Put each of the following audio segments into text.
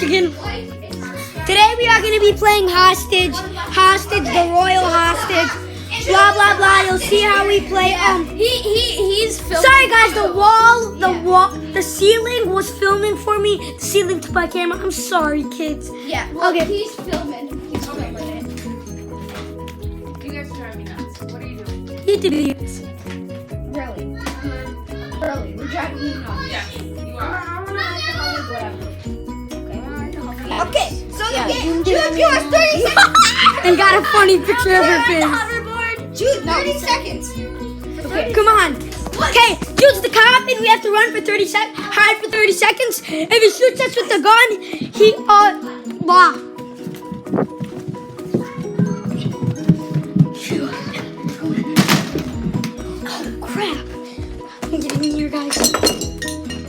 Michigan. Today we are going to be playing hostage, the royal hostage. Blah blah blah. You'll see how we play. He's filming. Sorry guys, the ceiling was filming for me. The ceiling took my camera. I'm sorry, kids. Yeah. Well, Okay. He's filming. He's filming. You guys are driving me nuts. What are you doing? YouTube videos. Really? We're driving me nuts. Yeah, you are. Okay. So Yeah. Jude, give us 30 seconds. And got a funny picture of her face. Jude, 30 seconds. Okay, come on. Okay, Jude's the cop, and we have to run for 30 seconds, hide for 30 seconds. If he shoots us with the gun, blah. Oh, crap. I'm getting in here, guys.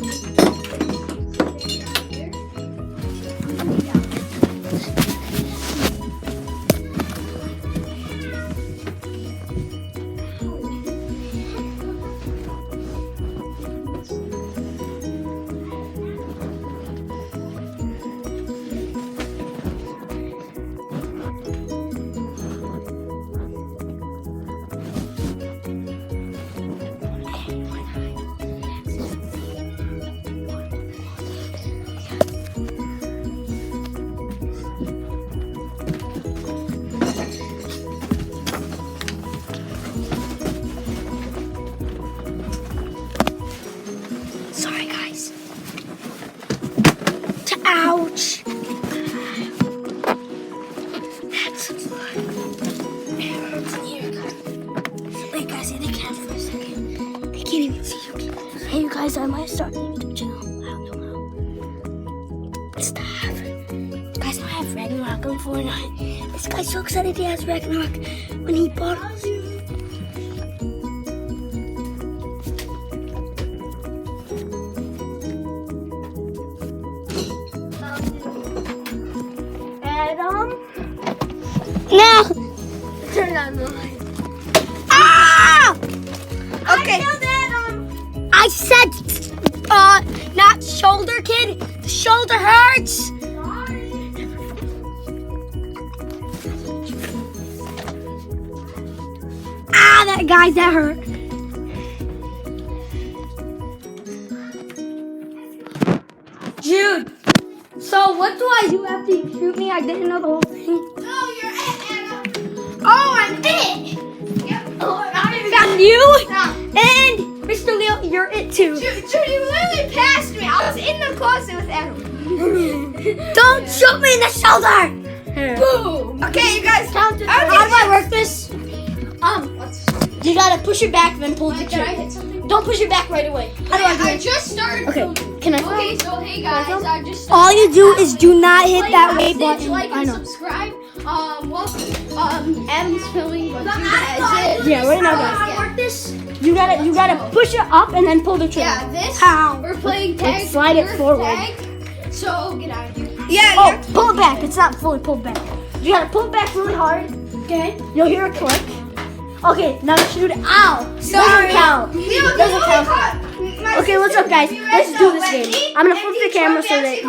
Sorry, guys. Ouch. That's blood. It hurts here, guys. Wait, guys, hit the camera for a second. They can't even see you. Hey, you guys, I might start a YouTube channel. I don't know how. Stop. Guys, I have Ragnarok on Fortnite. This guy's so excited he has Ragnarok when he bought us. Now, turn on the light. Ah! Okay. I said, not shoulder, kid. The shoulder hurts. Ah, that hurt. Jude. So what do I do after you shoot me? I didn't know the whole thing. Oh, you're it, Anna. Oh, I'm it. Yep. Got you. No. And Mr. Leo, you're it too. Jude, you literally passed me. I was in the closet with Anna. Don't shoot me in the shoulder. Boom. Okay, you guys. Count to How do I work this? Let's. You gotta push it back, then pull the Did I trigger. hit something? Don't push it back right away. How do I do I it? just started. Okay, can I? Okay, so hey guys, I just. All you do is do not hit that Like, wait button. Like I and know. subscribe. Adam's filming, but Jude has it. Yeah, right now, Yeah. guys. Work this. You gotta push it up and then pull the trigger. Yeah, this. How? We're playing tag. Let's slide it Nerf forward. Tag. So get out of here. Yeah. Oh, pull it back. It's not fully pulled back. You gotta pull it back really hard. Okay. You'll hear a click. Okay, now shoot it. Ow! Sorry. Doesn't count. Doesn't count. Okay, what's up, guys? Let's do this game. I'm gonna flip the camera so that you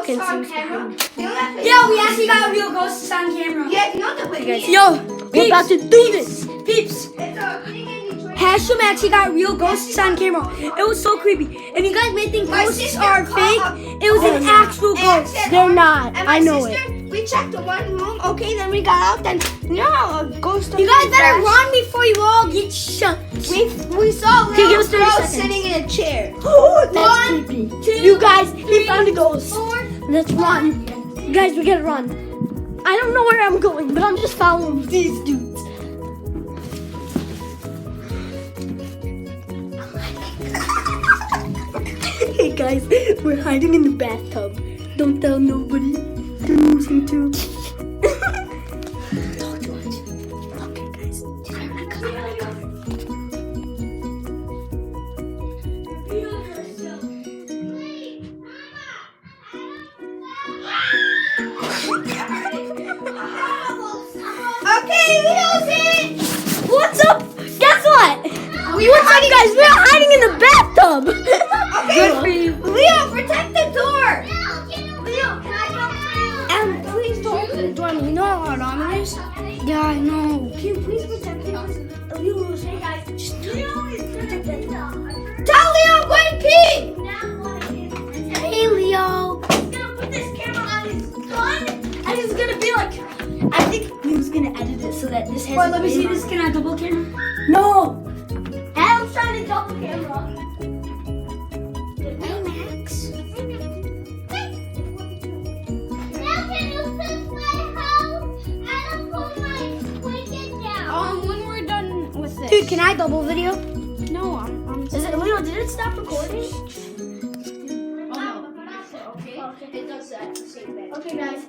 can see. Yo, we actually got real ghosts on camera. Yeah, you know the way. Yo, we're about to do this. Peeps. It's a thing in Detroit. Hashem actually got real ghosts on camera. It was so creepy. And you guys may think My ghosts sister are called fake. up- It was an actual ghost. They're not. And my I know sister, it. We checked the one room. Okay, then we got out. Then no, a ghost. You guys better run before you all get shot. We saw Okay, give us 30 little girl seconds. sitting in a chair. That's creepy. You guys, he found a ghost. Let's run. You guys, we gotta run. I don't know where I'm going, but I'm just following these dudes. Hey guys, we're hiding in the bathtub. Don't tell nobody. They're losing too. Talk too much. Okay guys, I'm gonna come. Okay, Leo's in. What's up? Guess what? What's up, guys? We're hiding in the bathtub. Okay, Good for you. Leo, protect the door. Leo, can I I think we was gonna edit it so that this has. Wait, let me see this. Can I double camera? No. Adam's trying to double camera. Hey, Max. Now can you fix my house? Adam, put my blanket down. When we're done with this. Dude, can I double video? No, I'm. Is it Leo? Did it stop recording? Oh no. Okay. It does that. Same thing. Okay, guys.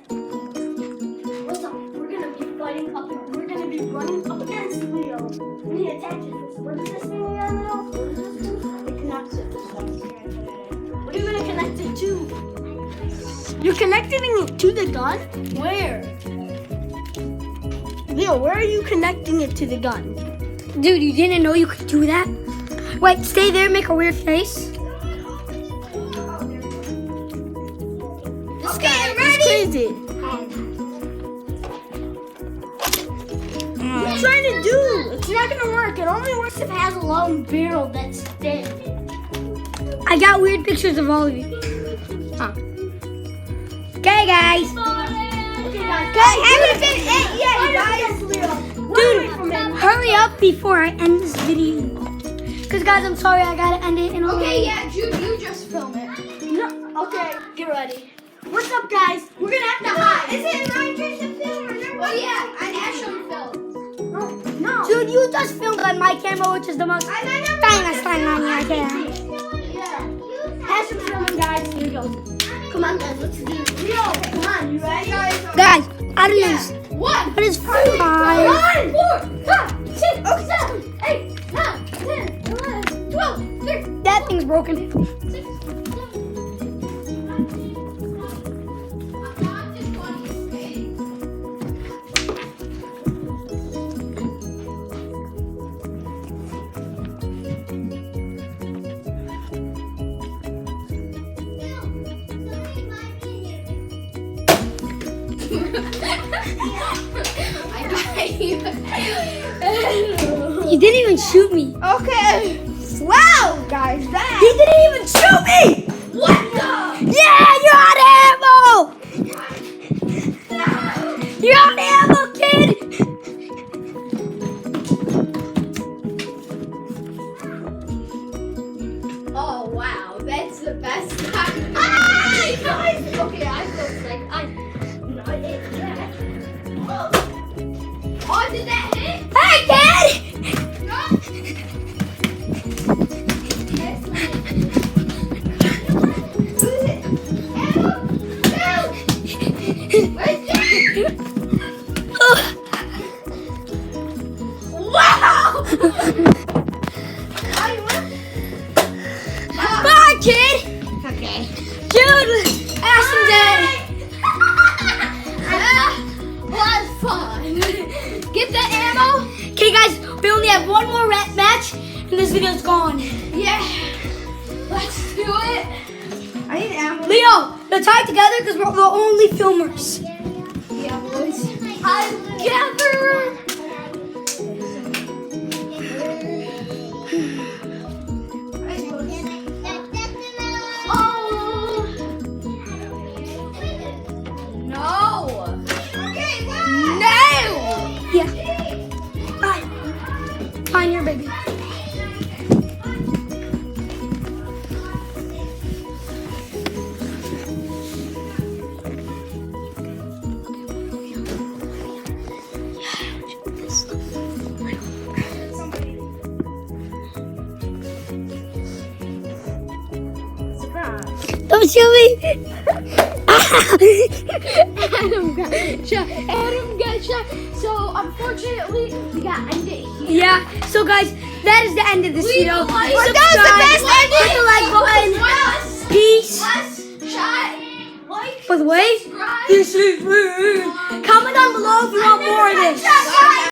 What's up? We're gonna be fighting up. We're gonna be running up against Leo. We need to attach it. What is this thing we got, Leo? What is this thing? It connects it. What are you gonna connect it to? You're connecting it to the gun? Where? Leo, where are you connecting it to the gun? Dude, you didn't know you could do that? Wait, stay there, make a weird face. This guy is crazy. What are you trying to do? It's not gonna work. It only works if it has a long barrel that's thin. I got weird pictures of all of you. Huh. Okay, guys. Okay, guys. Dude, hurry up before I end this video. Because, guys, I'm sorry, I gotta end it in a Okay, yeah, Jude, you just film it. No, okay, get ready. What's up, guys? We're gonna have to hide. Is it my turn to film or not? Oh yeah, I actually filmed. No. Dude, you just filmed on my camera, which is the most famous one on your camera. Yeah. Ashton's filming, guys. Here we go. Come on, guys, let's do it. Leo, come on, you ready? Guys, I don't know. One. What is 5? 1, 4, 5, 6, 7, 8, 9, 10, 11, 12, 13. That thing's broken. 6, I got you. You didn't even shoot me. Okay. Wow, guys, that. He didn't even shoot me! What the? Yeah, you're out of ammo! You're out of ammo, kid! Oh wow, that's the best time. Ah, guys. Okay, I feel sick. I'm not it yet. Oh, did that hit? Hey, kid! Wow! Bye, kid! Okay. Dude, Ashton dead! Was fun. Get the ammo? Okay, guys, we only have one more match, and this video's gone. Yeah. Let's do it. I need ammo. Leo, they're tied together because we're the only filmers. Yeah, boys. Together. Oh. No. Okay, no. Yeah. Bye. Fine, your baby. Don't shoot me! Adam got shot. So unfortunately, we got to end it here. Yeah, so guys, that is the end of this video. Like, That was the best ending! Hit the like button. Plus, Peace. shot. Like, By the way, subscribe. this is comment down below if you want